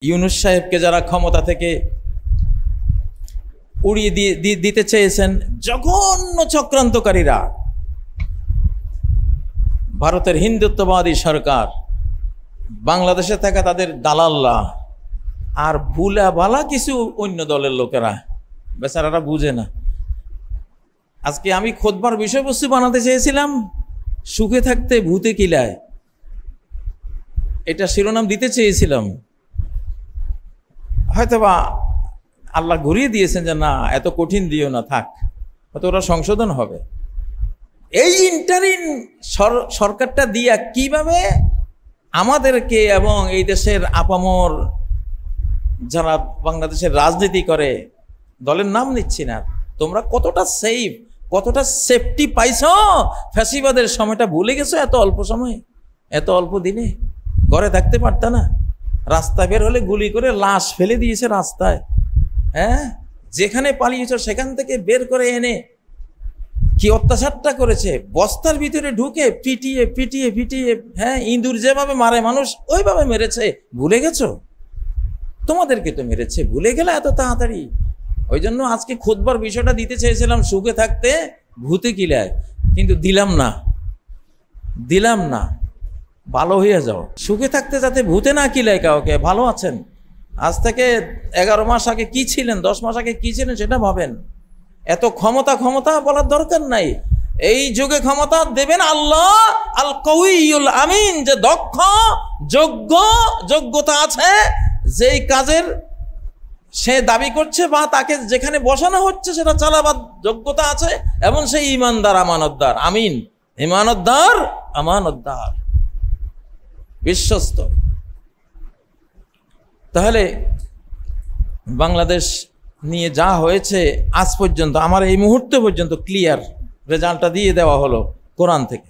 ইউনূস সাহেবকে যারা ক্ষমতা থেকে উড়িয়ে দিতে চেয়েছেন, জঘন্য চক্রান্তকারীরা, ভারতের হিন্দুত্ববাদী সরকার, বাংলাদেশে থাকা তাদের দালাল্লা, আর ভুলা ভালা কিছু অন্য দলের লোকেরা, বেচারারা বুঝে না। আজকে আমি খুতবার বিষয়বস্তু বানাতে চেয়েছিলাম সুখে থাকতে ভূতে কিলায়, এটা শিরোনাম দিতে চেয়েছিলাম, হয়তোবা আল্লাহ ঘুরিয়ে দিয়েছেন যে না, এত কঠিন দিও না, থাক, হয়তো ওরা সংশোধন হবে। এই ইন্টারিম সরকারটা দিয়া কিভাবে আমাদেরকে এবং এই দেশের আপামর যারা বাংলাদেশের রাজনীতি করে, দলের নাম নিচ্ছি না, তোমরা কতটা সেফ, কতটা সেফটি পাইছ, ফ্যাসিবাদের সময়টা ভুলে গেছো? এত অল্প সময়ে, এত অল্প দিনে ঘরে থাকতে পারত না, রাস্তা বের হলে গুলি করে লাশ ফেলে দিয়েছে রাস্তায়। হ্যাঁ, যেখানে পালিয়েছ সেখান থেকে বের করে এনে কি অত্যাচারটা করেছে, বস্তার ভিতরে ঢুকে পিটিয়ে পিটিয়ে পিটিয়ে, হ্যাঁ, ইঁদুর যেভাবে মারে মানুষ ওইভাবে মেরেছে। ভুলে গেছো? তোমাদেরকে তো মেরেছে, ভুলে গেলে এত তাড়াতাড়ি? ওই জন্য আজকে খুতবার বিষয়টা দিতে চেয়েছিলাম সুখে থাকতে ভূতে কিলায়, কিন্তু দিলাম না। ভালো হয়ে যাও, সুখে থাকতে যাতে ভূতে না কিলায় কাউকে। ভালো আছেন, আজ থেকে 11 মাস আগে কি ছিলেন, 10 মাস আগে কি ছিলেন সেটা ভাবেন। এত ক্ষমতা বলার দরকার নাই। এই যুগে ক্ষমতা দেবেন আল্লাহ, আল কউইউল আমিন, যে দক্ষ, যোগ্যতা আছে, যেই কাজের সে দাবি করছে বা তাকে যেখানে বসানো হচ্ছে সেটা চালাবার যোগ্যতা আছে, এবং সেই ইমানদার, আমানতদার। আমিন, ইমানতদার, আমানতদার, বিশ্বস্ত। তাহলে বাংলাদেশ নিয়ে যা হয়েছে আজ পর্যন্ত, আমার এই মুহূর্ত পর্যন্ত ক্লিয়ার রেজাল্টটা দিয়ে দেওয়া হলো কোরআন থেকে।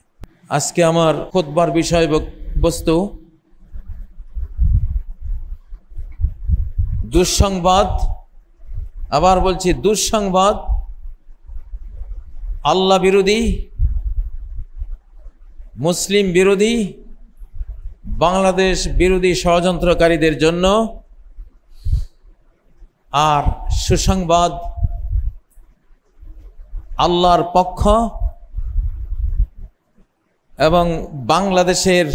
আজকে আমার খুতবার বিষয়বস্তু দুঃসংবাদ, আবার বলছি দুঃসংবাদ, আল্লাহ বিরোধী, মুসলিম বিরোধী, বাংলাদেশ বিরোধী ষড়যন্ত্রকারীদের জন্য। আর সুসংবাদ আল্লাহর পক্ষ এবং বাংলাদেশের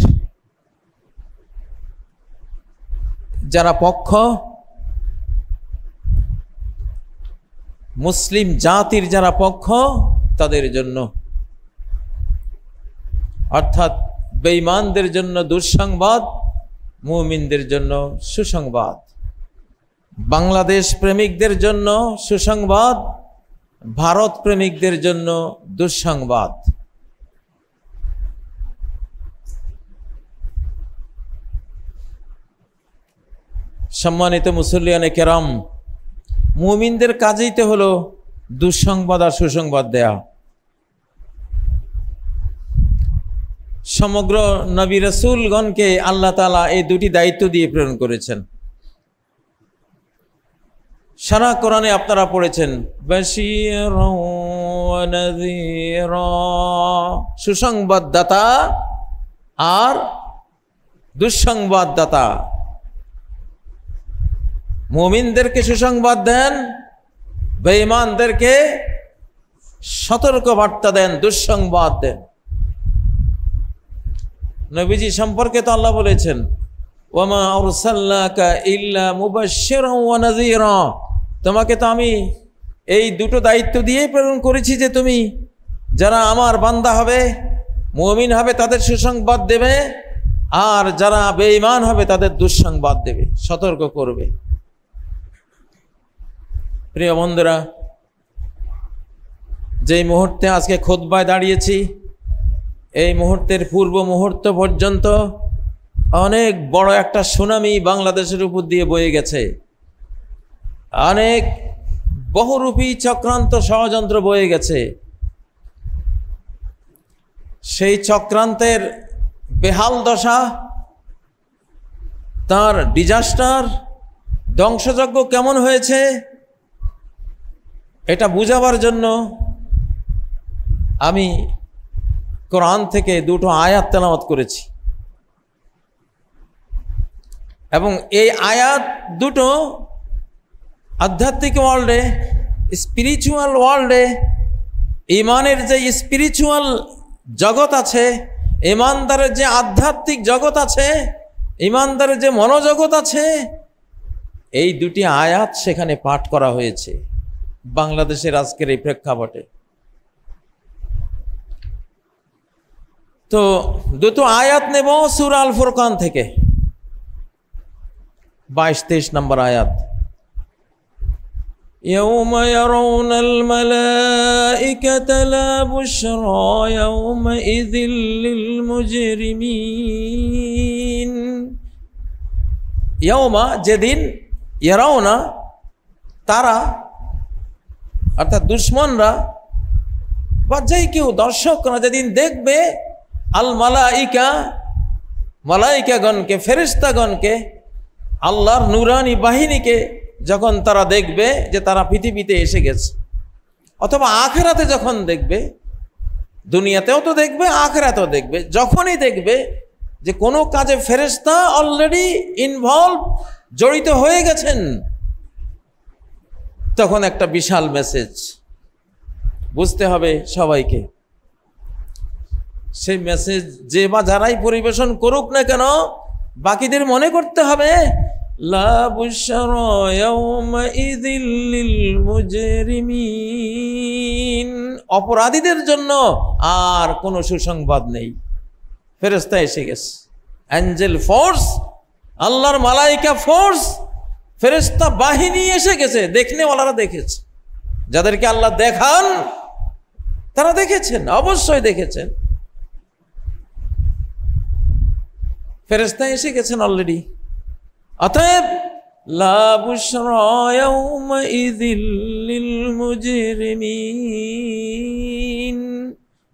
যারা পক্ষ, মুসলিম জাতির যারা পক্ষ, তাদের জন্য, অর্থাৎ বেঈমানদের জন্য দুঃসংবাদ, মুমিনদের জন্য সুসংবাদ। বাংলাদেশ প্রেমিকদের জন্য সুসংবাদ, ভারত প্রেমিকদের জন্য দুঃসংবাদ। সম্মানিত মুসল্লিয়ানে কেরাম, মুমিনদের কাজেই তো হলো দুঃসংবাদ আর সুসংবাদ দেয়া। সমগ্র নবী রাসূলগণকে আল্লাহ তাআলা এই দুটি দায়িত্ব দিয়ে প্রেরণ করেছেন। সারা কোরআনে আপনারা পড়েছেন বাশীরা ওয়া নাযীরা, সুসংবাদদাতা আর দুঃসংবাদদাতা। মুমিনদেরকে সুসংবাদ দেন, বেঈমানদেরকে সতর্ক বার্তা দেন, দুঃসংবাদ দেন। নবীজি সম্পর্কে তো আল্লাহ বলেছেন ওয়ামা আরসালনাকা ইল্লা মুবাশশিরান ওয়া নাযীরা, তোমাকে তো আমি এই দুটো দায়িত্ব দিয়ে প্রেরণ করেছি যে তুমি যারা আমার বান্দা হবে, মুমিন হবে, তাদের সুসংবাদ দেবে, আর যারা বেঈমান হবে তাদের দুঃসংবাদ দেবে, সতর্ক করবে। প্রিয় বন্ধুরা, যেই মুহূর্তে আজকে খুতবায় দাঁড়িয়েছি, এই মুহূর্তের পূর্ব মুহূর্ত পর্যন্ত অনেক বড় একটা সুনামি বাংলাদেশের উপর দিয়ে বয়ে গেছে। অনেক বহুরূপী চক্রান্ত, ষড়যন্ত্র বয়ে গেছে। সেই চক্রান্তের বেহাল দশা, তার ডিজাস্টার, ধ্বংসযজ্ঞ কেমন হয়েছে, এটা বুঝাবার জন্য আমি কোরআন থেকে দুটো আয়াত তেলাওয়াত করেছি। এবং এই আয়াত দুটো আধ্যাত্মিক ওয়ার্ল্ডে, স্পিরিচুয়াল ওয়ার্ল্ডে, ইমানের যে স্পিরিচুয়াল জগৎ আছে, ইমানদারের যে আধ্যাত্মিক জগৎ আছে, ইমানদারের যে মনোজগৎ আছে, এই দুটি আয়াত সেখানে পাঠ করা হয়েছে বাংলাদেশের আজকের এই প্রেক্ষাপটে। তো দুটো আয়াত নেব সূরা আল ফুরকান থেকে, 22-23 নম্বর আয়াত। يوم يرون الملائكة لا بشرى يومئذ للمجرمين। يوم যেদিন, ইয়ারাউনা তারা অর্থাৎ দুশমনরা বা যেই কেউ দর্শকরা যেদিন দেখবে আল মালাইকা, মালাইকাগণকে, ফেরেশতাগণকে, আল্লাহর নূরানি বাহিনীকে যখন তারা দেখবে যে তারা পৃথিবীতে এসে গেছে, অথবা আখিরাতে যখন দেখবে, দুনিয়াতেও তো দেখবে আখিরাতেও দেখবে, যখনই দেখবে যে কোনো কাজে ফেরেশতা অলরেডি ইনভলভ, জড়িত হয়ে গেছেন, তখন একটা বিশাল মেসেজ বুঝতে হবে সবাইকে। সেই মেসেজ যে বা যারাই পরিবেশন করুক না কেন, বাকিদের মনে করতে হবে লা বুশরা ইয়াউমাইযিল লিল মুজরিমিন, অপরাধীদের জন্য আর কোনো সুসংবাদ নেই। ফেরেশতা এসে গেছে, অ্যাঞ্জেল ফোর্স, আল্লাহর মালাইকা ফোর্স, ফেরেশতা বাহিনী এসে গেছে। দেখনেওয়ালারা দেখেছে, যাদেরকে আল্লাহ দেখান তারা দেখেছেন, অবশ্যই দেখেছেন। ফেরেশতা এসে গেছেন অলরেডি। অতএব লা বুশরা ইয়াউমাইযিল লিল মুজরিমিন।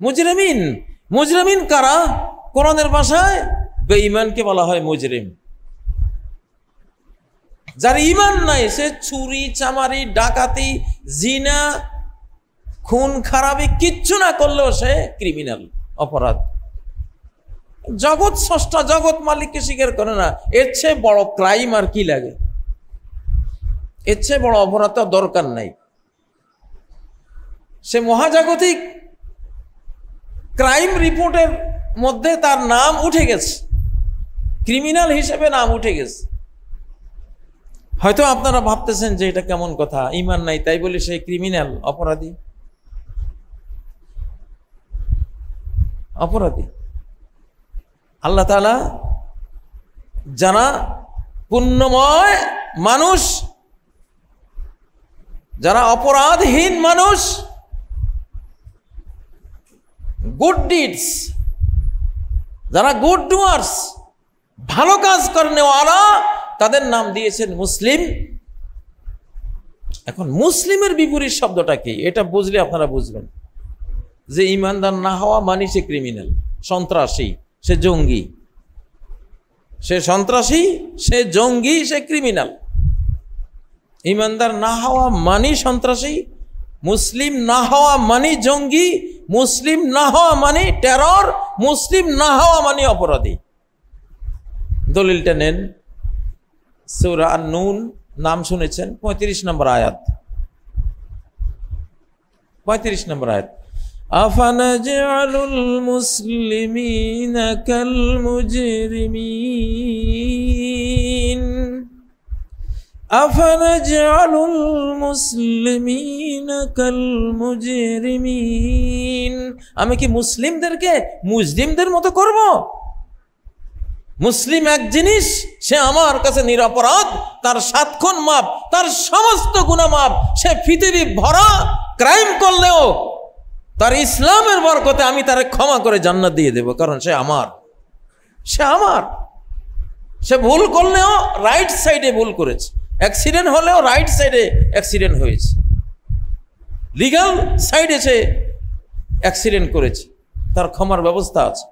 মুজরিমিন, মুজরিমিন কারা? কোরআনের ভাষায় বেঈমানকে বলা হয় মুজরিম। যার ঈমান নাই, সে চুরি, চামারি, ডাকাতি, জিনা, খুন খারাপি কিচ্ছু না করলেও সে ক্রিমিনাল, অপরাধ। জগৎ স্রষ্টা, জগৎ মালিককে স্বীকার করে না, এর চেয়ে বড় ক্রাইম আর কি লাগে? এর চেয়ে বড় অপরাধ তো দরকার নাই। সে মহাজাগতিক ক্রাইম রিপোর্টের মধ্যে তার নাম উঠে গেছে, ক্রিমিনাল হিসেবে নাম উঠে গেছে। হয়তো আপনারা ভাবতেছেন যে এটা কেমন কথা, ঈমান নাই তাই বলে সে ক্রিমিনাল, অপরাধী। অপরাধী আল্লাহ তাআলা যারা পুণ্যময় মানুষ, যারা অপরাধহীন মানুষ, গুড ডিডস, যারা গুড ডুয়ার্স, ভালো কাজ করেনেওয়ালা, তাদের নাম দিয়েছেন মুসলিম। এখন মুসলিমের বিপরীত শব্দটা কি এটা বুঝলে আপনারা বুঝবেন যে ইমানদার না হওয়া মানে সে ক্রিমিনাল, সন্ত্রাসী, সে জঙ্গি। সে সন্ত্রাসী, সে জঙ্গি, সে ক্রিমিনাল। ইমানদার না হওয়া মানি সন্ত্রাসী, মুসলিম না হওয়া মানি জঙ্গি, মুসলিম না হওয়া মানি টেরর, মুসলিম না হওয়া মানি অপরাধী। দলিলটা নেন, সূরা আন-নূন, নাম শুনেছেন, 35 নম্বর আয়াত। 35 নম্বর আয়াত। আফানাজআলুল মুসলিমিনা কাল মুজরিমিন, আফানাজআলুল মুসলিমিনা কাল মুজরিমিন। আমি কি মুসলিমদেরকে মুজরিমদের মতো করব? মুসলিম এক জিনিস, সে আমার কাছে নিরপরাধ, তার 7 খুন মাপ, তার সমস্ত গুনাহ মাপ। সে পৃথিবী ভরা ক্রাইম করলেও তার ইসলামের বরকতে আমি তারে ক্ষমা করে জান্নাত দিয়ে দেব, কারণ সে আমার। সে আমার। সে ভুল করলেও রাইট সাইডে ভুল করেছে, অ্যাক্সিডেন্ট হলেও রাইট সাইডে অ্যাক্সিডেন্ট হয়েছে, লিগ্যাল সাইডে সে অ্যাক্সিডেন্ট করেছে, তার ক্ষমার ব্যবস্থা আছে।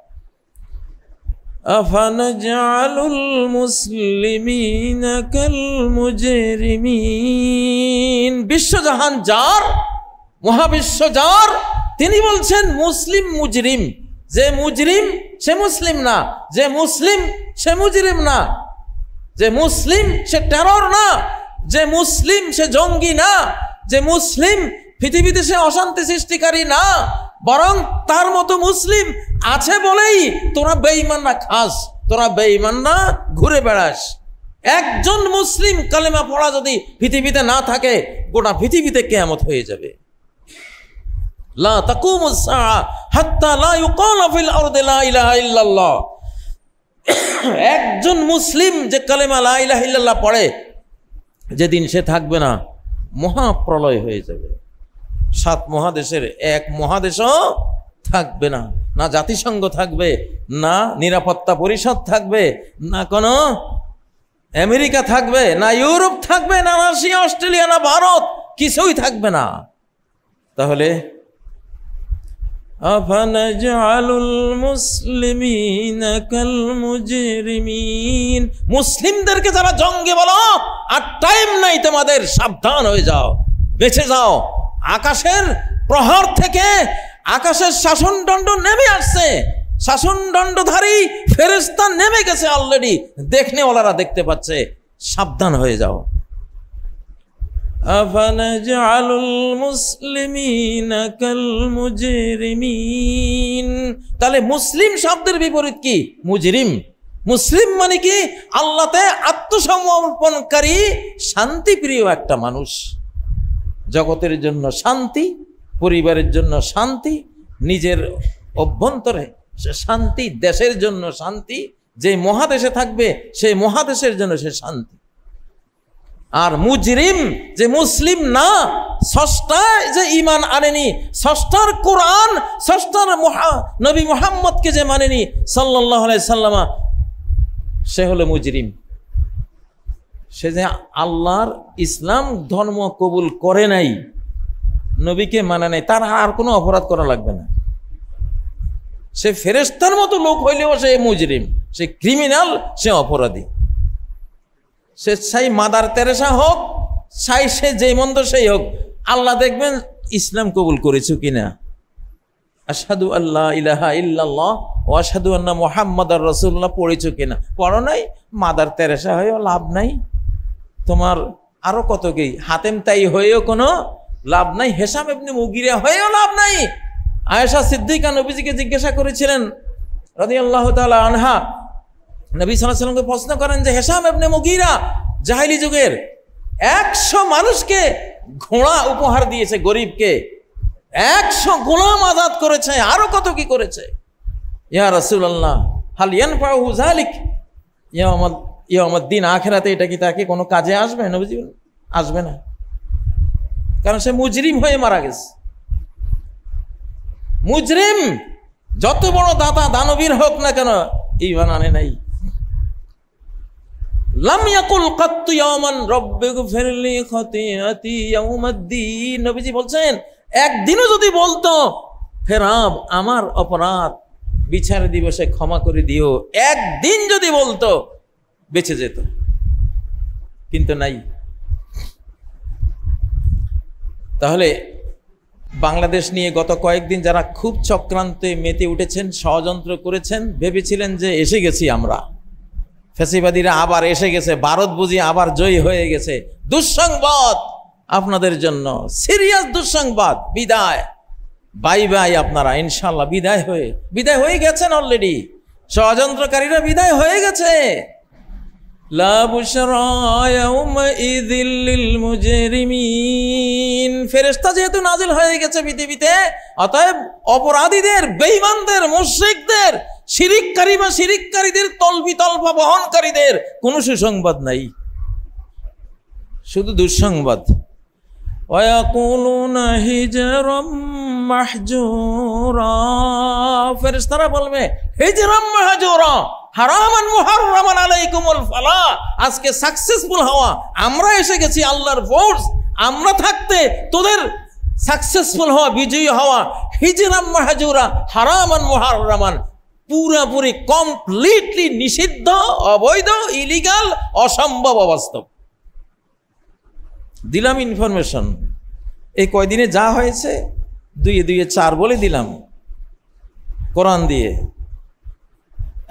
আফানাজআলুল মুসলিমিনা কাল মুজরিমিন। বিশ্বজাহান যার, মহাবিশ্ব যার, তিনি বলছেন মুসলিম মুজরিম। যে মুজরিম সে মুসলিম না, যে মুসলিম সে মুজরিম না। যে মুসলিম সে টেরর না, যে মুসলিম সে জঙ্গি না, যে মুসলিম পৃথিবীতে সে অশান্তি সৃষ্টিকারী না, বরং তার মতো মুসলিম আছে বলেই তোরা বেঈমান না খাস, তোরা বেঈমান না ঘুরে বেড়াস। একজন মুসলিম কালেমা পড়া যদি পৃথিবীতে না থাকে, গোটা পৃথিবীতে কিয়ামত হয়ে যাবে। লা তাকুমুস সাআ হাত্তা লা ইউকালা ফিল আরদি লা ইলাহা ইল্লাল্লাহ। একজন মুসলিম যে কালেমা লা ইলাহা ইল্লাল্লাহ পড়ে, যেদিন সে থাকবে না, মহাপ্রলয় হয়ে যাবে। 7 মহাদেশের এক মহাদেশও থাকবে না, না জাতিসংঘ থাকবে, না নিরাপত্তা পরিষদ থাকবে, না কোনো আমেরিকা থাকবে, না ইউরোপ থাকবে, না রাশিয়া, অস্ট্রেলিয়া, না ভারত, কিছুই থাকবে না। তাহলে আফানাজআলুল মুসলিমিনা কাল মুজরিমিন, মুসলিমদেরকে যারা জঙ্গি বলো, আর টাইম নাই তোমাদের, সাবধান হয়ে যাও, বেঁচে যাও। আকাশের প্রহার থেকে আকাশের শাসনদণ্ড নেমে আসছে, শাসনদণ্ডধারী ফেরেশতা নেমে গেছে অলরেডি, দেখনেওয়ালারা দেখতে পাচ্ছে, সাবধান হয়ে যাও। আফানাজআলুল মুসলিমিনা কাল মুজরিমিন, তাহলে মুসলিম শব্দের বিপরীত কি? মুজরিম। মুসলিম মানে কি? আল্লাহতে আত্মসমর্পণকারী শান্তিপ্রিয় একটা মানুষ। জগতের জন্য শান্তি, পরিবারের জন্য শান্তি, নিজের অভ্যন্তরে শান্তি, দেশের জন্য শান্তি, যে মহাদেশে থাকবে সেই মহাদেশের জন্য সে শান্তি। আর মুজরিম যে মুসলিম না, স্রষ্টায় যে ঈমান আনেনি, স্রষ্টার কোরআন, স্রষ্টার নবী মুহাম্মদকে যে মানেনি সাল্লাল্লাহু আলাইহি সাল্লাম, সে হলো মুজরিম। সে যে আল্লাহর ইসলাম ধর্ম কবুল করে নাই, নবীকে মানে নাই, তার আর কোনো অপরাধ করা লাগবে না। সে ফেরেশতার মতো লোক হইলেও সে মুজরিম, সে ক্রিমিনাল, সে অপরাধী। সে চাই মাদার তেরেসা হোক, চাই সে যে মন্দ সেই হোক, আল্লাহ দেখবেন ইসলাম কবুল করেছো কিনা। আশহাদু আল্লা ইলাহা ইল্লাল্লাহ ওয়া আশহাদু আন্না মুহাম্মাদার রাসূলুল্লাহ পড়েছো কিনা। পড়ো নাই, মাদার তেরেসা হয়েও লাভ নাই, তোমার আরো কত কি হাতেম তাই হয়েও কোনো লাভ নাই, হেশাম ইবনে মুগিরা হয়েও লাভ নাই। আয়েশা সিদ্দিকা নবীজিকে জিজ্ঞাসা করেছিলেন রাদিয়াল্লাহু তাআলা আনহা, নবী সাল্লাল্লাহু আলাইহি ওয়াসাল্লামকে প্রশ্ন করেন যে হেশাম ইবনে মুগিরা জাহেলি যুগের 100 মানুষকে ঘোড়া উপহার দিয়েছে, গরিবকে 100 গোলাম আজাদ করেছে, আরো কত কি করেছে। ইয়া রাসূলুল্লাহ হাল ইয়ানফাহু যালিক ইয়াউমুদ্দিন, আখিরাতে এটা কি তাকে কোনো কাজে আসবে? নবীজি আসবে না, কারণ সে মুজরিম হয়ে মারা গেছে। মুজরিম যত বড় দাতা দানবীর হোক না কেন, ঈমান আনে নাই। লাম ইয়াকুল কাত্তু ইয়াওমান রাব্বিগফিরলি খাতিয়াতি ইয়াউমাদ্দিন, নবীজি বলছেন একদিনও যদি বলতো হে রব আমার অপরাধ বিচার দিবসে ক্ষমা করে দিও, একদিন যদি বলতো বেঁচে যেত, কিন্তু নাই। তাহলে বাংলাদেশ নিয়ে গত কয়েকদিন যারা খুব চক্রান্তে মেতে উঠেছেন, ষড়যন্ত্র করেছেন, ভেবেছিলেন যে এসে গেছি আমরা, ফ্যাসিবাদীরা আবার এসে গেছে, ভারত বুঝি আবার জয়ী হয়ে গেছে। দুঃসংবাদ আপনাদের জন্য, সিরিয়াস দুঃসংবাদ। বিদায়, বাই বাই, আপনারা ইনশাল্লাহ বিদায় হয়ে গেছেন অলরেডি। ষড়যন্ত্রকারীরা বিদায় হয়ে গেছে। লা বুশরা ইয়াউমাইযিল লিল মুজরিমিন, ফেরেশতা যেহেতু নাজিল হয়ে গেছে পৃথিবীতে, অতএব অপরাধীদের, বেঈমানদের, মুশরিকদের, শিরিককারী বা শিরিককারীদের, তলবিতলবা বহনকারীদের কোনো সুসংবাদ নাই, শুধু দুঃসংবাদ। ওয়ায়াকুলুনা হিজরাম মাহজুরা, ফেরেশতারা বলবে হিজরাম মাহজুরা, হারামান মুহাররামান আলাইকুমুল ফালাহ, আজকে সাকসেসফুল হওয়া, আমরা এসে গেছি আল্লাহর ফোর্স, আমরা থাকতে তোদের সাকসেসফুল হওয়া, বিজয়ী হওয়া, হিজরাম মাহজুরা, হারামান মুহাররামান, পুরাপুরি কমপ্লিটলি নিষিদ্ধ, অবৈধ, ইলিগাল, অসম্ভব, অবাস্তব। দিলাম ইনফরমেশন, এই কয়দিনে যা হয়েছে 2 4 বলে দিলাম কোরআন দিয়ে।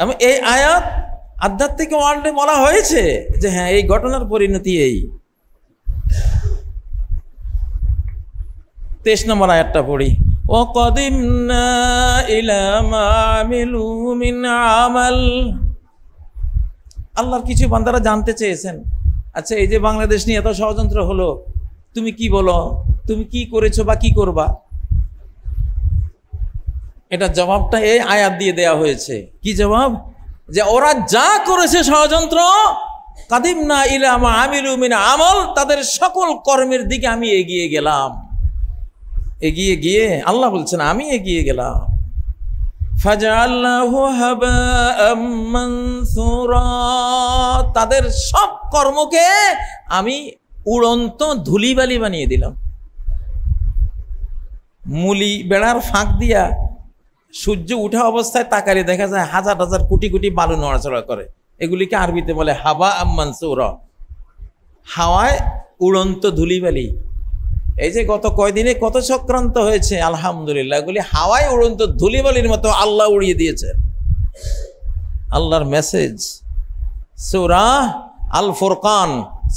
আমি এই আয়াত আধ্যাত্মিক ওয়ার্ল্ডে বলা হয়েছে যে হ্যাঁ এই ঘটনার পরিণতি এই। 23 নম্বর আয়াতটা পড়ি, ওয়াকাদিমনা ইলা মা আমিলু মিন আমাল। আল্লাহর কিছু বান্দারা জানতে চেয়েছেন, আচ্ছা এই যে বাংলাদেশ নিয়ে এত ষড়যন্ত্র হলো, তুমি কি বলো, তুমি কি করেছো বা কি করবা? এটা জবাবটা এই আয়াত দিয়ে দেয়া হয়েছে। কি জবাব? যে ওরা যা করেছে ষড়যন্ত্র, কাদিমনা ইলা মা আমিলু মিন আমল, তাদের সকল কর্মের দিকে আমি এগিয়ে গেলাম। এগিয়ে গিয়ে আল্লাহ বলছেন আমি এগিয়ে গেলাম। ফাজআলনাহু হাবাআম মানসুরা, তাদের সব কর্মকে আমি উড়ন্ত ধুলিবালি বানিয়ে দিলাম। মুলি বেড়ার ফাঁক দিয়া সূর্য উঠা অবস্থায় তাকালে দেখা যায় হাজার হাজার কোটি কোটি বালু নড়াচড়া করে। এগুলিকে আরবিতে বলে হাবা মানসুরা, হাওয়ায় উড়ন্ত ধুলিবালি। এই যে গত কয়দিনে কত চক্রান্ত হয়েছে, আলহামদুলিল্লাহ এগুলি হাওয়ায় উড়ন্ত ধুলিবালির মতো আল্লাহ উড়িয়ে দিয়েছে। আল্লাহর মেসেজ। সূরা আল ফুরকান,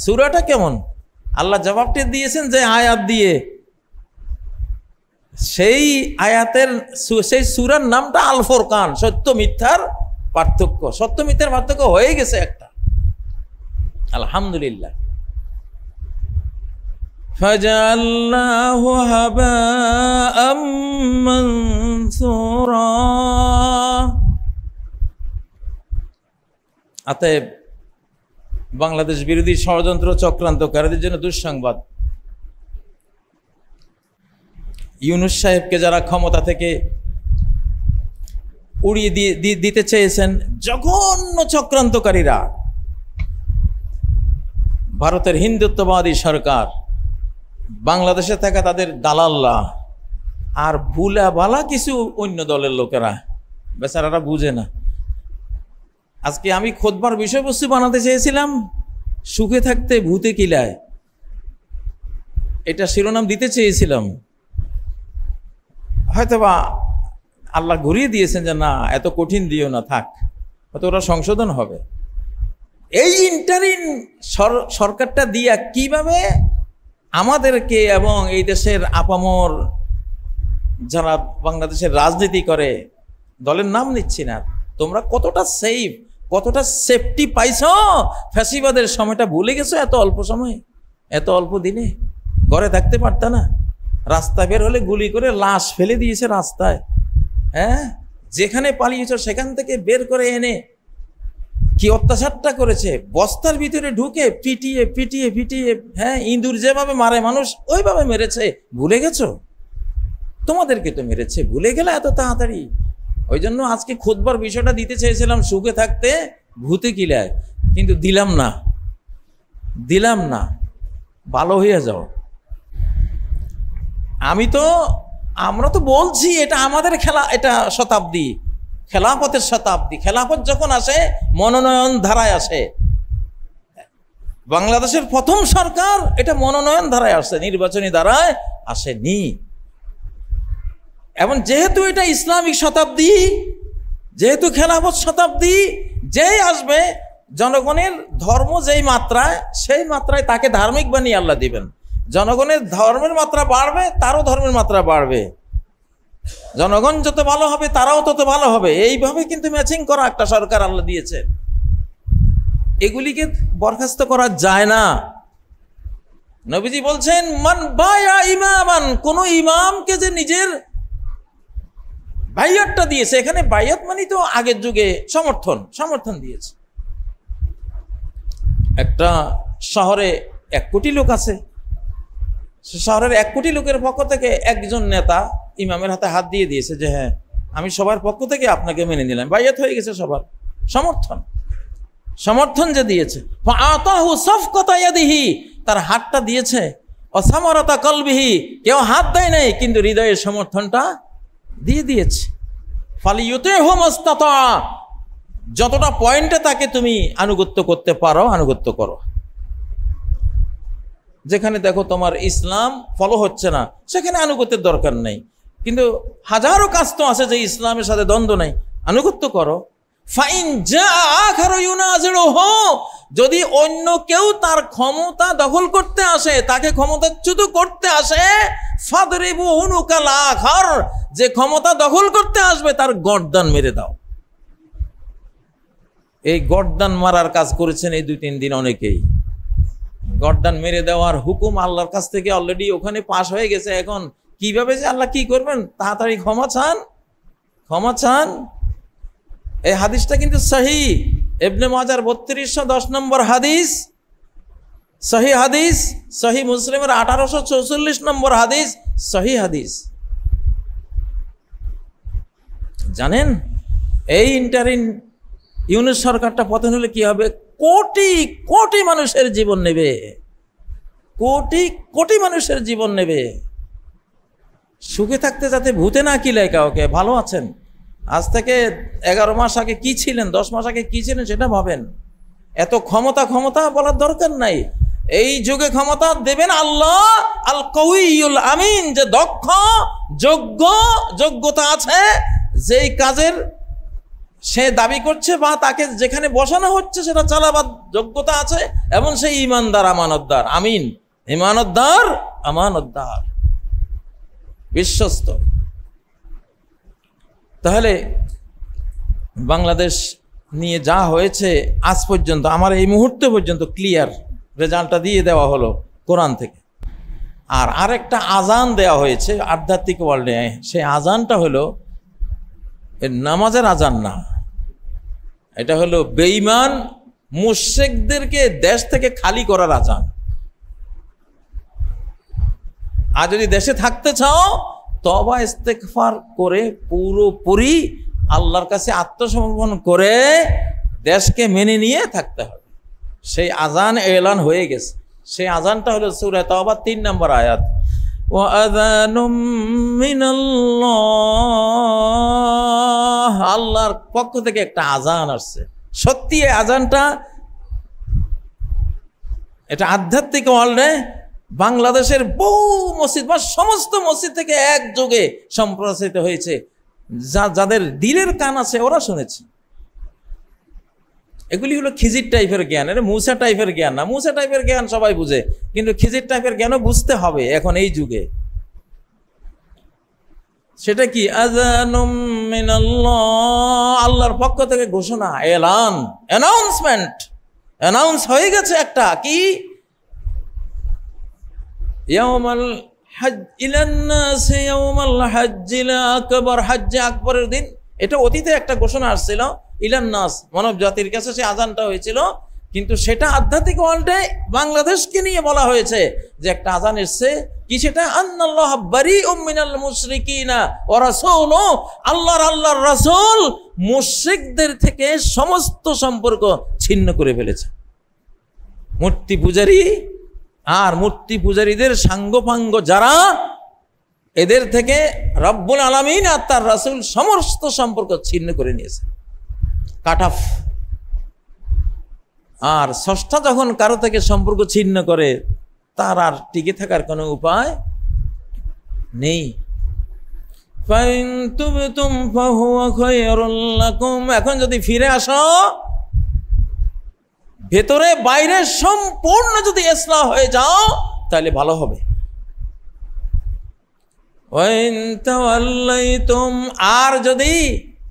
সূরাটা কেমন? আল্লাহ জবাবটি দিয়েছেন যে আয়াত দিয়ে। সেই আয়াতের সেই সূরার নামটা আল ফুরকান, সত্য মিথ্যার পার্থক্য। সত্য মিথ্যার পার্থক্য হয়ে গেছে একটা, আলহামদুলিল্লাহ। ফাজআলনাহু হাবাআম মানসুরা। অতএব বাংলাদেশ বিরোধী ষড়যন্ত্র চক্রান্তকারীদের জন্য দুঃসংবাদ। ইউনূস সাহেবকে যারা ক্ষমতা থেকে উড়িয়ে দিতে চেয়েছেন, জঘন্য চক্রান্তকারীরা, ভারতের হিন্দুত্ববাদী সরকার, বাংলাদেশে থাকা তাদের দালাল্লা, আর ভুলা বালা কিছু অন্য দলের লোকেরা, বেচারারা বুঝে না। আজকে আমি খুতবার বিষয়বস্তু বানাতে চেয়েছিলাম সুখে থাকতে ভূতে কিলায়, এটা শিরোনাম দিতে চেয়েছিলাম, হয়তোবা আল্লাহ ঘুরিয়ে দিয়েছেন যে না এত কঠিন দিও না, থাক, হয়তো ওরা সংশোধন হবে। এই ইন্টারিম সরকারটা দিয়া কিভাবে আমাদেরকে এবং এই দেশের আপামর যারা বাংলাদেশের রাজনীতি করে, দলের নাম নিচ্ছি না, তোমরা কতটা সেফ, কতটা সেফটি পাইছো, ফ্যাসিবাদের সময়টা ভুলে গেছো। এত অল্প সময়, এত অল্প দিনে ঘরে থাকতে পারত না, রাস্তা বের হলে গুলি করে লাশ ফেলে দিয়েছে রাস্তায়। হ্যাঁ, যেখানে পালিয়েছ সেখান থেকে বের করে এনে কি অত্যাচারটা করেছে, বস্তার ভিতরে ঢুকে পিটিয়ে পিটিয়ে পিটিয়ে, হ্যাঁ ইঁদুর যেভাবে মারে মানুষ ওইভাবে মেরেছে। ভুলে গেছো? তোমাদেরকে তো মেরেছে, ভুলে গেলে এত তাড়াতাড়ি? ওই জন্য আজকে খুতবার বিষয়টা দিতে চেয়েছিলাম সুখে থাকতে ভূতে কিলায়, কিন্তু দিলাম না। ভালো হয়ে যাও। আমরা তো বলছি এটা আমাদের খেলা, এটা শতাব্দী, খেলাফতের শতাব্দী। খেলাফত যখন আসে মনোনয়ন ধারায় আসে। বাংলাদেশের প্রথম সরকার এটা মনোনয়ন ধারায় আসে, নির্বাচনী ধারায় আসেনি। এবং যেহেতু এটা ইসলামিক শতাব্দী, যেহেতু খেলাফত শতাব্দী, যেই আসবে জনগণের ধর্ম যেই মাত্রায়, সেই মাত্রায় তাকে ধার্মিক বানিয়ে আল্লাহ দিবেন। জনগণের ধর্মের মাত্রা বাড়বে, তারও ধর্মের মাত্রা বাড়বে। জনগণ যত ভালো হবে তারাও তত ভালো হবে। এইভাবে কিন্তু ম্যাচিং করা একটা সরকার আল্লাহ দিয়েছে। এগুলিকে বরখাস্ত করা যায় না। নবীজি বলছেন মান বায়া ইমামান, কোন ইমামকে যে নিজের বাইয়াতটা দিয়েছে, এখানে বাইয়াত মানে তো আগের যুগে সমর্থন দিয়েছে। একটা শহরে 1 কোটি লোক আছে, শহরের 1 কোটি লোকের পক্ষ থেকে একজন নেতা ইমামের হাতে হাত দিয়ে দিয়েছে যে হ্যাঁ আমি সবার পক্ষ থেকে আপনাকে মেনে নিলাম, বাইয়াত হয়ে গেছে সবার। সমর্থন যে দিয়েছে, আতাহু সাফকাতা ইয়াদিহি, তার হাতটা দিয়েছে, অসামারাতা কলবিহি, কেউ হাত দেয় নাই কিন্তু হৃদয়ের সমর্থনটা দিয়ে দিয়েছে। ফালিয়ুতিহু মাস্তাতা, যতটা পয়েন্টে তাকে তুমি আনুগত্য করতে পারো আনুগত্য করো। যেখানে দেখো তোমার ইসলাম ফলো হচ্ছে না সেখানে আনুগত্যের দরকার নেই, কিন্তু হাজারো কাজ তো আছে যে ইসলামের সাথে দ্বন্দ্ব নেই, আনুগত্য করো। ফাইন জাআ আখারু ইউনাজিরুহু, যদি অন্য কেউ তার ক্ষমতা দখল করতে আসে, তাকে ক্ষমতাচ্যুত করতে আসে, ফাদরিবু উনুকাল আখার, যে ক্ষমতা দখল করতে আসবে তার গর্দান মেরে দাও। এই গর্দান মারার কাজ করেছেন এই 2-3 দিন অনেকেই। গর্দান মেরে দেওয়ার হুকুম আল্লাহর কাছ থেকে অলরেডি ওখানে পাশ হয়ে গেছে। এখন কিভাবে যে আল্লাহ কি করবেন, তাড়াতাড়ি ক্ষমা চান, ক্ষমা চান। এই হাদিসটা কিন্তু সহিহ, ইবনে মাজার 3210 নম্বর হাদিস, সহিহ হাদিস, সহিহ মুসলিমের 1844 নম্বর হাদিস, সহিহ হাদিস। জানেন এই ইন্টারিম ইউনূস সরকারটা পতন হলে কি হবে? কোটি কোটি মানুষের জীবন নেবে, কোটি কোটি মানুষের জীবন নেবে। সুখে থাকতে যাতে ভূতে না কিলায় কাউকে। ভালো আছেন, আজ থেকে 11 মাস আগে কি ছিলেন, 10 মাস আগে কি ছিলেন সেটা ভাবেন। এত ক্ষমতা ক্ষমতা বলার দরকার নাই। এই যুগে ক্ষমতা দেবেন আল্লাহ আল কউইউল আমিন, যে দক্ষ, যোগ্য, যোগ্যতা আছে, যেই কাজের সে দাবি করছে বা তাকে যেখানে বসানো হচ্ছে সেটা চালাবার যোগ্যতা আছে, এবং সেই ইমানদার, আমানতদার। আমিন, ইমানতদার, আমানতদার, বিশ্বস্ত। তাহলে বাংলাদেশ নিয়ে যা হয়েছে আজ পর্যন্ত, আমার এই মুহূর্তে পর্যন্ত ক্লিয়ার রেজাল্টটা দিয়ে দেওয়া হলো কোরআন থেকে। আর আরেকটা আজান দেওয়া হয়েছে আধ্যাত্মিক ওয়ার্ল্ডে। সেই আজানটা হলো নামাজের আজান না, এটা হলো বেঈমান মুশরিকদেরকে দেশ থেকে খালি করার আজান। আর যদি দেশে থাকতে চাও, তওবা ইস্তেগফার করে পুরোপুরি আল্লাহর কাছে আত্মসমর্পণ করে দেশকে মেনে নিয়ে থাকতে হবে। সেই আজান এলান হয়ে গেছে। সেই আজানটা হলো সূরা তাওবা 3 নম্বর আয়াত, ওয়া আযানুম মিনাল্লাহ, আল্লাহর পক্ষ থেকে একটা আজান আসছে। সত্যি এই আজানটা, এটা আধ্যাত্মিক ওয়ার্ল্ডে বাংলাদেশের বহু মসজিদ বা সমস্ত মসজিদ থেকে একযোগে সম্প্রচারিত হয়েছে। যাদের দিলের কান আছে ওরা শুনেছে। এগুলি হলো খিজির টাইপের জ্ঞান, এটা মুসা টাইপের জ্ঞান না। মুসা টাইপের জ্ঞান সবাই বুঝে, কিন্তু খিজির টাইপের জ্ঞানও বুঝতে হবে এখন এই যুগে। সেটা কি? আযানুম মিনাল্লাহ, আল্লাহর পক্ষ থেকে ঘোষণা, এলান, অ্যানাউন্সমেন্ট, অ্যানাউন্স হয়ে গেছে একটা কি, ইয়াউমাল হজ ইলান নাস ইয়াউমাল হজ্জিল আকবার, হজ্জে আকবরের দিন। এটা অতীতে একটা ঘোষণা আসছিল ইলান নাস, মানব জাতির কাছে সে আজানটা হয়েছিল। কিন্তু সেটা আধ্যাত্মিক ওয়ার্ল্ডে বাংলাদেশকে নিয়ে বলা হয়েছে যে একটা আজান এসছে কি, সেটা আন্নাল্লাহ বারিউম মিনাল মুশরিকিনা ওয়া রাসূলু, আল্লাহর রাসূল মুশরিকদের থেকে সমস্ত সম্পর্ক ছিন্ন করে ফেলেছে। মূর্তি পূজারী আর মূর্তি পূজারীদের সাঙ্গপাঙ্গ যারা, এদের থেকে রব্বুল আলামিন আর তার রাসূল সমস্ত সম্পর্ক ছিন্ন করে নিয়েছে, কাট অফ। আর স্রষ্টা যখন কারো থেকে সম্পর্ক ছিন্ন করে, তার আর টিকে থাকার কোনো উপায় নেই। ফাইন তুবতুম ফাহুয়া খায়রুল লাকুম, এখন যদি ফিরে আসো, ভেতরে বাইরে সম্পূর্ণ যদি ইসলাহ হয়ে যাও, তাহলে ভালো হবে। ওয়াইন তাওয়াল্লাইতুম, আর যদি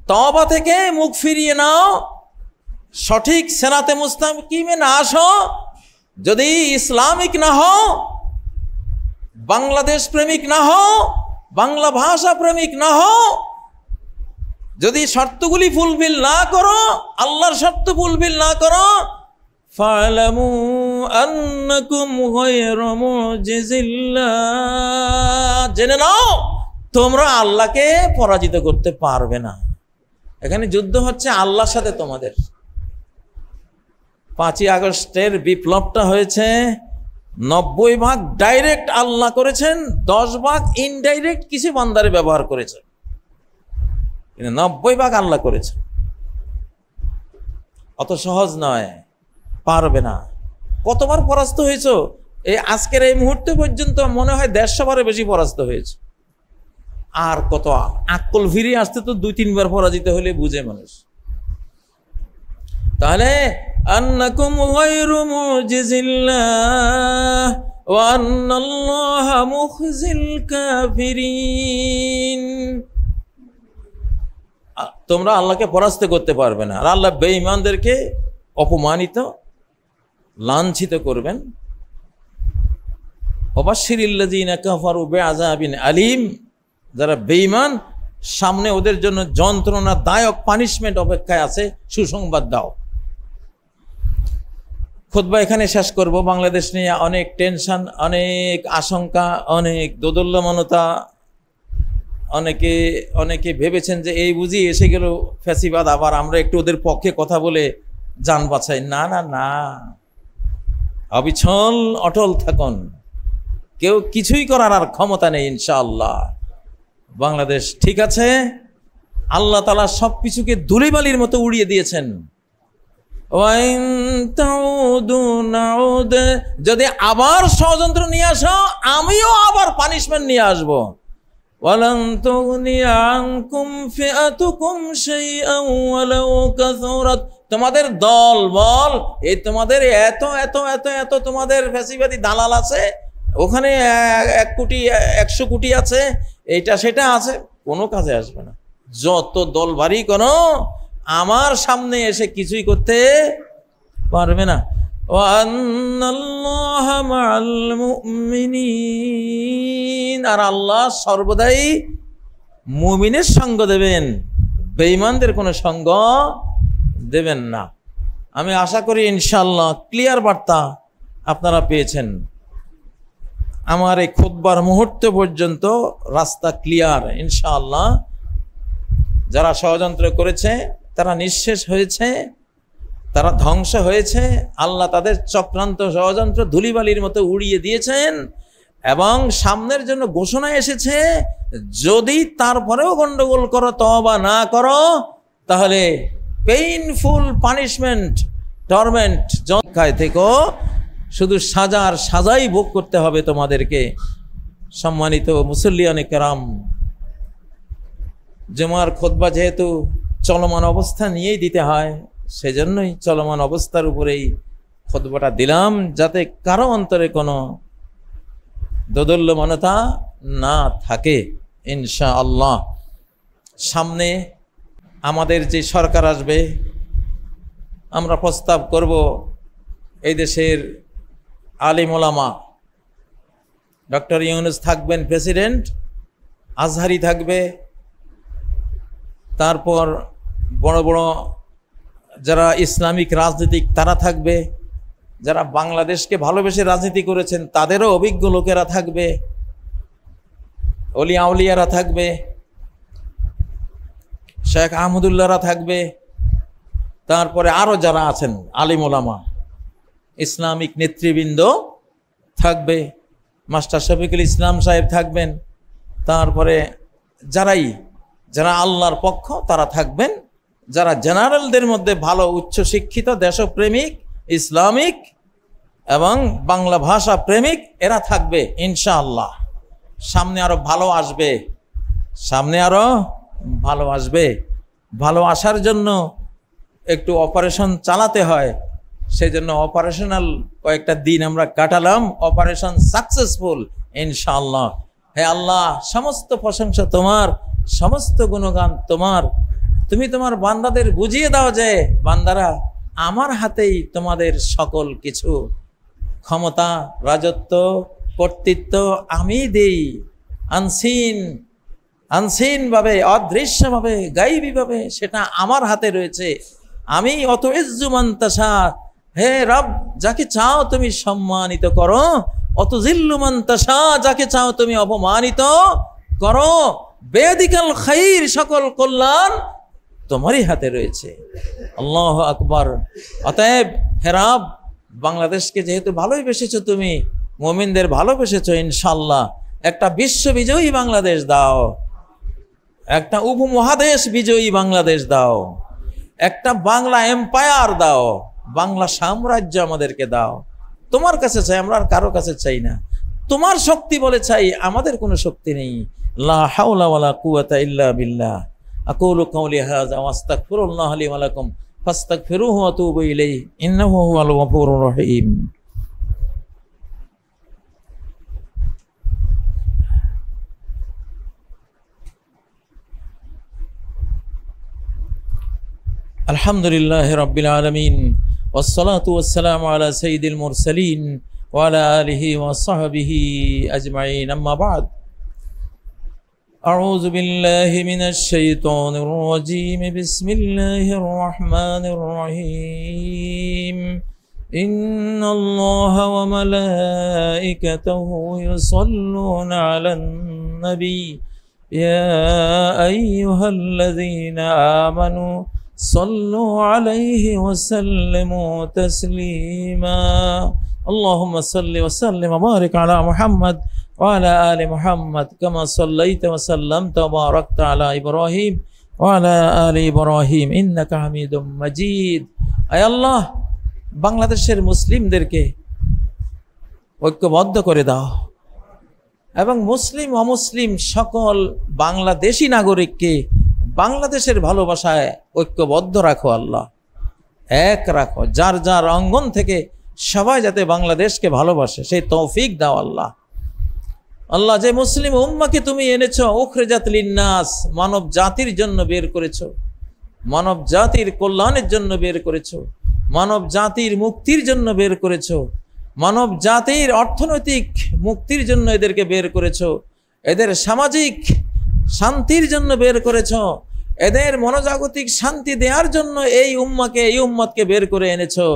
তওবা থেকে মুখ ফিরিয়ে নাও, সঠিক সিরাতে মুস্তাকিমে না আসো, যদি ইসলামিক না হও, বাংলাদেশ প্রেমিক না হও, বাংলা ভাষা প্রেমিক না হও, যদি শর্তগুলি ফুলফিল না করো, আল্লাহর শর্ত ফুলফিল না করো, ফালামু আন্নাকুম গায়রু মুজিজিল্লাহ, জেনে নাও তোমরা আল্লাহকে পরাজিত করতে পারবে না। এখানে যুদ্ধ হচ্ছে আল্লাহর সাথে তোমাদের। 5ই আগস্টের বিপ্লবটা হয়েছে 90% ডাইরেক্ট আল্লাহ করেছেন, 10% ইনডাইরেক্ট কিছু বান্দারে ব্যবহার করেছেন, কিন্তু 90% আল্লাহ করেছেন। অত সহজ নয়, পারবে না। কতবার পরাস্ত হয়েছো এই আজকের এই মুহূর্তে পর্যন্ত? মনে হয় 150 বারের বেশি পরাস্ত হয়েছে। আর কত আকল ফিরিয়ে আসতে তো 2-3 বার পরাজিত হলে বুঝে মানুষ। তাহলে আন্নাকুম গায়রু মুজিজিল্লাহ ওয়া আন্নাল্লাহা মুখজিল কাফিরিন। তোমরা আল্লাহকে পরাস্ত করতে পারবে না, আর আল্লাহ বেঈমানদেরকে অপমানিত লাঞ্ছিত করবেন। ওয়াবাশশিরিল্লাযীনা কাফারু বিআযাবিন আলীম, যারা বেঈমান সামনে ওদের জন্য যন্ত্রণাদায়ক পানিশমেন্ট অপেক্ষায় আছে, সুসংবাদ দাও। খুতবা এখানে শেষ করব। বাংলাদেশ নিয়ে অনেক টেনশন, অনেক আশঙ্কা, অনেক দোদুল্যমানতা। অনেকে ভেবেছেন যে এই বুঝি এসে গেল ফ্যাসিবাদ, আবার আমরা একটু ওদের পক্ষে কথা বলে যান বাঁচাই। না না না, অবিচল অটল থাকুন, কেউ কিছুই করার আর ক্ষমতা নেই ইনশাআল্লাহ। বাংলাদেশ ঠিক আছে, আল্লাহ তাআলা সব কিছুকে ধুলিবালির মতো উড়িয়ে দিয়েছেন। যদি আবার ষড়যন্ত্র নিয়ে আসো, আমিও আবার পানিশমেন্ট নিয়ে আসবো। ওয়ালান তুগনি আনকুম ফিআতুকুম শাইআন ওয়ালাউ কাসুরাত, তোমাদের দল বল, এই তোমাদের এত এত এত এত তোমাদের ফ্যাসিবাদী দালাল আছে, ওখানে 1 কোটি 100 কোটি আছে, এইটা সেটা আছে, কোনো কাজে আসবে না। যত দল ভারী করো, আমার সামনে এসে কিছুই করতে পারবে না। ওয়া আন্নাল্লাহা মাআল মুমিনিন, আর আল্লাহ সর্বদাই মুমিনের সঙ্গ দেবেন, বেঈমানদের কোনো সঙ্গ দেবেন না। আমি আশা করি ইনশাআল্লাহ ক্লিয়ার বার্তা আপনারা পেয়েছেন। আমার এই খুতবার মুহূর্ত পর্যন্ত রাস্তা ক্লিয়ার ইনশাআল্লাহ। যারা ষড়যন্ত্র করেছে তারা নিঃশেষ হয়েছে, তারা ধ্বংস হয়েছে। আল্লাহ তাদের চক্রান্ত ষড়যন্ত্র ধুলিবালির মতো উড়িয়ে দিয়েছেন, এবং সামনের জন্য ঘোষণা এসেছে, যদি তারপরেও গন্ডগোল করো, তওবা না করো, তাহলে পেইনফুল পানিশমেন্ট, টর্মেন্ট, যন্ত্রণায় থেকো, শুধু সাজার সাজাই ভোগ করতে হবে তোমাদেরকে। সম্মানিত মুসল্লিয়ানে কেরাম, জুমার খুতবা যেহেতু চলমান অবস্থা নিয়েই দিতে হয়, সেজন্যই চলমান অবস্থার উপরেই খুতবাটা দিলাম, যাতে কারো অন্তরে কোনো দোদুল্যমানতা না থাকে ইনশাআল্লাহ। সামনে আমাদের যে সরকার আসবে, আমরা প্রস্তাব করব এই দেশের আলিম ওলামা, ডক্টর ইউনূস থাকবেন প্রেসিডেন্ট, আজহারি থাকবে, তারপর বড় বড় যারা ইসলামিক রাজনীতিক তারা থাকবে, যারা বাংলাদেশকে ভালোবেসে রাজনীতি করেছেন তাদেরও অভিজ্ঞ লোকেরা থাকবে, অলি আউলিয়ারা থাকবে, শেখ আহমদুল্লাহরা থাকবে, তারপরে আরও যারা আছেন আলিম ওলামা, ইসলামিক নেতৃবৃন্দ থাকবে, মাস্টার শফিকুল ইসলাম সাহেব থাকবেন, তারপরে যারা আল্লাহর পক্ষ তারা থাকবেন, যারা জেনারেলদের মধ্যে ভালো উচ্চশিক্ষিত দেশপ্রেমিক ইসলামিক এবং বাংলা ভাষা প্রেমিক এরা থাকবে ইনশাআল্লাহ। সামনে আরো ভালো আসবে, সামনে আরো ভালো আসবে। ভালো আসার জন্য একটু অপারেশন চালাতে হয়, সেই জন্য অপারেশনাল কয়েকটা দিন আমরা কাটালাম, অপারেশন সাকসেসফুল ইনশাআল্লাহ। হে আল্লাহ, সমস্ত প্রশংসা তোমার, সমস্ত গুণগান তোমার। তুমি তোমার বান্দাদের বুঝিয়ে দাও যে বান্দারা আমার হাতেই তোমাদের সকল কিছু, ক্ষমতা, রাজত্ব, কর্তৃত্ব আমি দেই, আনসিন ভাবে, অদৃশ্যভাবে, গাইবীভাবে সেটা আমার হাতে রয়েছে। আমি অত ইজ্জুমান্তাসা, হে রব, যাকে চাও তুমি সম্মানিত করো, অত জিল্লুমান্তাসা, যাকে চাও তুমি অপমানিত করো। বেদিকাল খাইর, সকল কল্যাণ তোমারই হাতে রয়েছে। আল্লাহু আকবার। অতএব হে রব, বাংলাদেশকে যেহেতু ভালোই বেসেছো তুমি, মুমিনদের ভালোবেসেছো, ইনশাআল্লাহ একটা বিশ্ব বিজয়ী বাংলাদেশ দাও, একটা উপমহাদেশ বিজয়ী বাংলাদেশ দাও, একটা বাংলা এম্পায়ার দাও, বাংলা সাম্রাজ্য আমাদেরকে দাও। তোমার কাছে চাই, আমরা আর কারো কাছে চাই না। তোমার শক্তি বলে চাই, আমাদের কোনো শক্তি নেই। লা হাওলা ওয়ালা কুওয়াতা ইল্লা বিল্লাহ। আকুলু কাওলি হাযা ওয়া আস্তাগফিরুল্লাহ লি ওয়া লাকুম ফাস্তাগফিরুহু ওয়া তুবু ইলাইহি ইন্নাহু হুয়াল গফুরুর রহিম। আলহামদুলিল্লাহি রাব্বিল আলামিন ওয়াসসালাতু ওয়াসসালামু আলা সাইয়্যিদিল মুরসালিন ওয়া আলা আলিহি ওয়া সাহবিহি আজমাইন, আম্মা বা'দ। আউযু বিল্লাহি মিনাশ শাইতানির রাজীম, বিসমিল্লাহির রহমানির রহিম। ইন্নাল্লাহা ওয়া মালাইকাতাহু ইউসাল্লুনা আলান নবী ইয়া আইয়ুহাল্লাযীনা আমানু সাল্লু আলাইহি ওয়া সাল্লিমু তাসলিমা। আল্লাহুম্মা সাল্লি ওয়া সাল্লিম ওয়া বারিক আলা মুহাম্মাদ ওয়া আলা আলি মুহাম্মাদ কামা সাল্লাইতা ওয়া সাল্লামতা ওয়া বারাকতা আলা ইব্রাহিম ওয়া আলা আলি ইব্রাহিম ইন্নাকা হামিদুম মাজিদ। আয় আল্লাহ, বাংলাদেশের মুসলিমদেরকে ঐক্যবদ্ধ করে দাও এবং মুসলিম অমুসলিম সকল বাংলাদেশি নাগরিককে বাংলাদেশের ভালোবাসায় ঐক্যবদ্ধ রাখো আল্লাহ, এক রাখো। যার যার অঙ্গন থেকে সবাই যাতে বাংলাদেশকে ভালোবাসে সেই তৌফিক দাও আল্লাহ। আল্লাহ, যে মুসলিম উম্মাকে তুমি এনেছো উখরিজাত লিন্নাস, মানব জাতির জন্য বের করেছো, মানব জাতির কল্যাণের জন্য বের করেছো, মানব জাতির মুক্তির জন্য বের করেছো, মানব জাতির অর্থনৈতিক মুক্তির জন্য এদেরকে বের করেছো, এদের সামাজিক শান্তির জন্য বের করেছ, এদের মনোজাগতিক শান্তি দেওয়ার জন্য এই উম্মতকে বের করে এনেছো,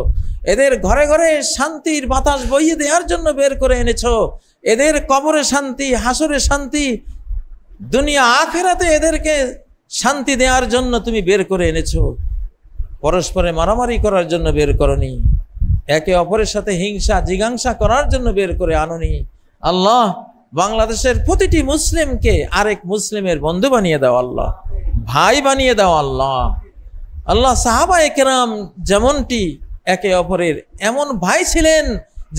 এদের ঘরে ঘরে শান্তির বাতাস বইয়ে দেওয়ার জন্য বের করে এনেছো, এদের কবরে শান্তি, হাসরে শান্তি, দুনিয়া আখিরাতে এদেরকে শান্তি দেওয়ার জন্য তুমি বের করে এনেছো। পরস্পরে মারামারি করার জন্য বের করনি, একে অপরের সাথে হিংসা জিজ্ঞাসা করার জন্য বের করে আনোনি। আল্লাহ, বাংলাদেশের প্রতিটি মুসলিমকে আরেক মুসলিমের বন্ধু বানিয়ে দাও আল্লাহ, ভাই বানিয়ে দাও আল্লাহ। আল্লাহ, সাহাবায়ে কেরাম যেমনটি একে অপরের এমন ভাই ছিলেন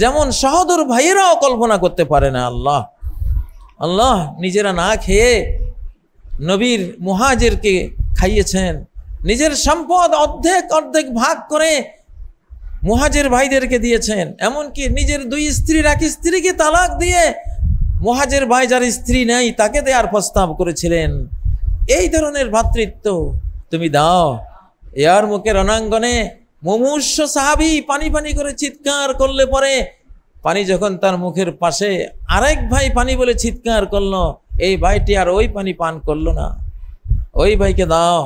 যেমন সহোদর ভাইয়েরাও কল্পনা করতে পারে না আল্লাহ। আল্লাহ, নিজেরা না খেয়ে নবীর মুহাজিরকে খাইয়েছেন, নিজের সম্পদ অর্ধেক অর্ধেক ভাগ করে মুহাজির ভাইদেরকে দিয়েছেন, এমনকি নিজের দুই স্ত্রীর এক স্ত্রীকে তালাক দিয়ে মুহাজির ভাই যার স্ত্রী নেই তাকে দেওয়ার প্রস্তাব করেছিলেন। এই ধরনের ভ্রাতৃত্ব তুমি দাও। ইয়ার মুখের রণাঙ্গনে মুমূর্ষ সাহাবী পানি পানি করে চিৎকার করলে পরে পানি যখন তার মুখের পাশে আরেক ভাই পানি বলে চিৎকার করলো, এই ভাইটি আর ওই পানি পান করলো না, ওই ভাইকে দাও।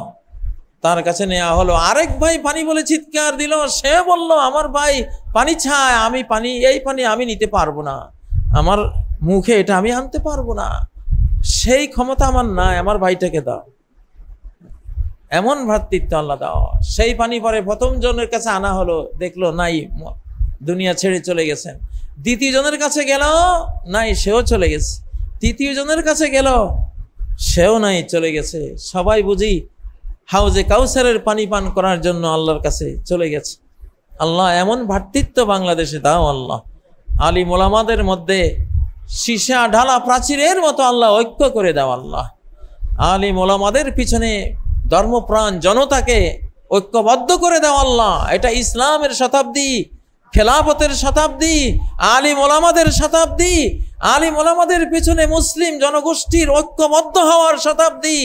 তার কাছে নেওয়া হলো, আরেক ভাই পানি বলে চিৎকার দিল, সে বলল আমার ভাই পানি চায়, আমি পানি, এই পানি আমি নিতে পারবো না, আমার মুখে এটা আমি আনতে পারবো না, সেই ক্ষমতা আমার নাই, আমার ভাইটাকে দাও। এমন ভ্রাতৃত্ব আল্লাহ দাও। সেই পানি পরে প্রথম জনের কাছে আনা হলো, দেখলো নাই, দুনিয়া ছেড়ে চলে গেছেন। দ্বিতীয় জনের কাছে গেল, নাই, সেও চলে গেছে। তৃতীয় জনের কাছে গেল, সেও নাই, চলে গেছে। সবাই বুঝি হাউজে কাউসারের পানি পান করার জন্য আল্লাহর কাছে চলে গেছে। আল্লাহ, এমন ভ্রাতৃত্ব বাংলাদেশে দাও আল্লাহ। আলিম ওলামাদের মধ্যে সীসা ঢালা প্রাচীরের মতো আল্লাহ ঐক্য করে দাও আল্লাহ। আলিম ওলামাদের পিছনে ধর্মপ্রাণ জনতাকে ঐক্যবদ্ধ করে দাও আল্লাহ। এটা ইসলামের শতাব্দী, খেলাফতের শতাব্দী, আলিম ওলামাদের শতাব্দী, আলিম ওলামাদের পিছনে মুসলিম জনগোষ্ঠীর ঐক্যবদ্ধ হওয়ার শতাব্দী।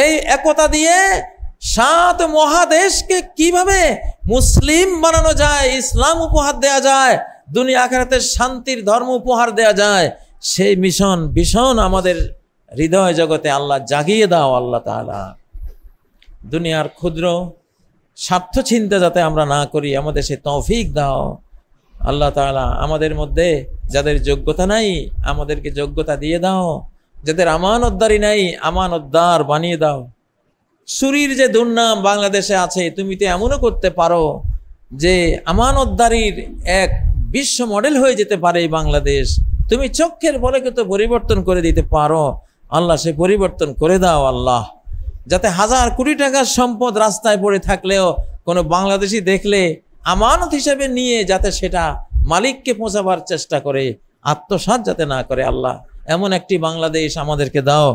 এই একতা দিয়ে 7 মহাদেশকে কিভাবে মুসলিম বানানো যায়, ইসলাম উপহার দেয়া যায়, দুনিয়া আখিরাতের শান্তির ধর্ম উপহার দেয়া যায়, সেই মিশন ভীষণ আমাদের হৃদয় জগতে আল্লাহ জাগিয়ে দাও আল্লাহ তাআলা। দুনিয়ার ক্ষুদ্র স্বার্থ চিন্তা যাতে আমরা না করি, আমাদের সে তৌফিক দাও আল্লাহ তাআলা। আমাদের মধ্যে যাদের যোগ্যতা নাই আমাদেরকে যোগ্যতা দিয়ে দাও, যাদের আমানতদারি নাই আমানতদার বানিয়ে দাও। চুরির যে দুর্নাম বাংলাদেশে আছে, তুমি তো এমনও করতে পারো যে আমানতদারির এক বিশ্ব মডেল হয়ে যেতে পারে বাংলাদেশ। তুমি চোখের বলে তো পরিবর্তন করে দিতে পারো আল্লাহ, সে পরিবর্তন করে দাও আল্লাহ। যাতে 1000 কোটি টাকার সম্পদ রাস্তায় পড়ে থাকলেও কোনো বাংলাদেশি দেখলে আমানত হিসেবে নিয়ে যাতে সেটা মালিককে পৌঁছাবার চেষ্টা করে, আত্মসাৎ যাতে না করে আল্লাহ, এমন একটি বাংলাদেশ আমাদেরকে দাও।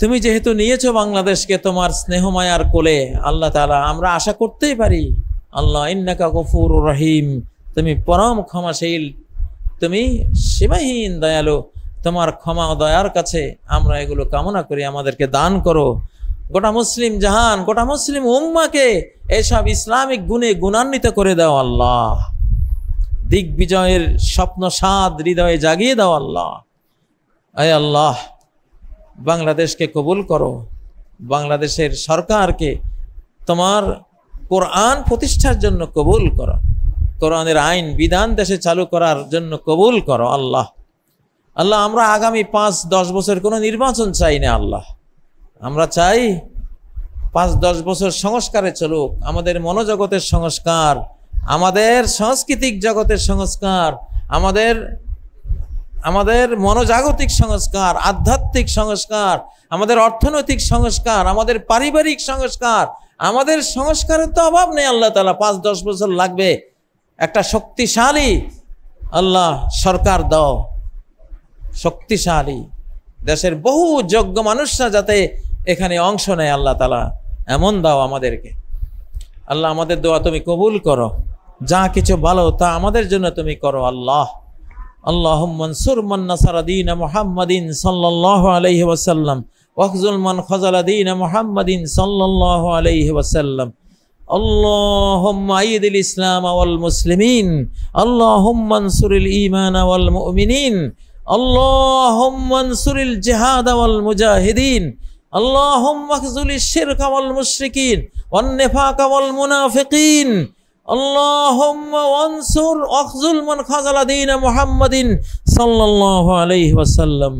তুমি যেহেতু নিয়েছো বাংলাদেশকে তোমার স্নেহমায়ার কোলে আল্লাহ তাআলা, আমরা আশা করতেই পারি আল্লাহ ইন্নাকা গফুরুর রহিম, তুমি পরম ক্ষমাশীল, তুমি সীমাহীন দয়ালু, তোমার ক্ষমা ও দয়ার কাছে আমরা এগুলো কামনা করি, আমাদেরকে দান করো। গোটা মুসলিম জাহান, গোটা মুসলিম উম্মাকে এসব ইসলামিক গুণে গুণান্বিত করে দাও আল্লাহ। দিগ্বিজয়ের স্বপ্ন সাদ হৃদয়ে জাগিয়ে দাও আল্লাহ। আয় আল্লাহ, বাংলাদেশকে কবুল করো, বাংলাদেশের সরকারকে তোমার কোরআন প্রতিষ্ঠার জন্য কবুল করো, কোরআনের আইন বিধান দেশে চালু করার জন্য কবুল করো আল্লাহ। আল্লাহ, আমরা আগামী 5-10 বছর কোনো নির্বাচন চাই না আল্লাহ, আমরা চাই 5-10 বছর সংস্কারে চলুক, আমাদের মনোজগতের সংস্কার, আমাদের সাংস্কৃতিক জগতের সংস্কার, আমাদের মনোজাগতিক সংস্কার, আধ্যাত্মিক সংস্কার, আমাদের অর্থনৈতিক সংস্কার, আমাদের পারিবারিক সংস্কার, আমাদের সংস্কারের তো অভাব নেই আল্লাহ তাআলা। 5-10 বছর লাগবে, একটা শক্তিশালী আল্লাহ সরকার দাও, শক্তিশালী, দেশের বহু যোগ্য মানুষরা যাতে এখানে অংশ নেয় আল্লাহ তাআলা, এমন দাও আমাদেরকে। আল্লাহ, আমাদের দোয়া তুমি কবুল করো, যা কিছু ভালো তা আমাদের জন্য তুমি করো আল্লাহ। আল্লাহুম্মা আনসুর মান নাসারা দীন মুহাম্মাদিন সাল্লাল্লাহু আলাইহি ওয়াসাল্লাম ওয়াখযুল মান খাযালা দীন মুহাম্মাদিন সাল্লাল্লাহু আলাইহি ওয়াসাল্লাম। আল্লাহুম্মা আইয়িদিল ইসলাম ওয়াল মুসলিমিন, আল্লাহুম্মা আনসুরিল ঈমান ওয়াল মুমিনিন, আল্লাহুম্মা আনসুরিল জিহাদ ওয়াল মুজাহিদিন, আল্লাহুম্মা আখযুলিশ শিরকা ওয়াল মুশরিকিন ওয়ান নিফাকা ওয়াল মুনাফিকিন, আল্লাহুম্মা ওয়ানসুর আখযুল মান খাযালা দীন মুহাম্মাদিন সাল্লাল্লাহু আলাইহি ওয়াসাল্লাম।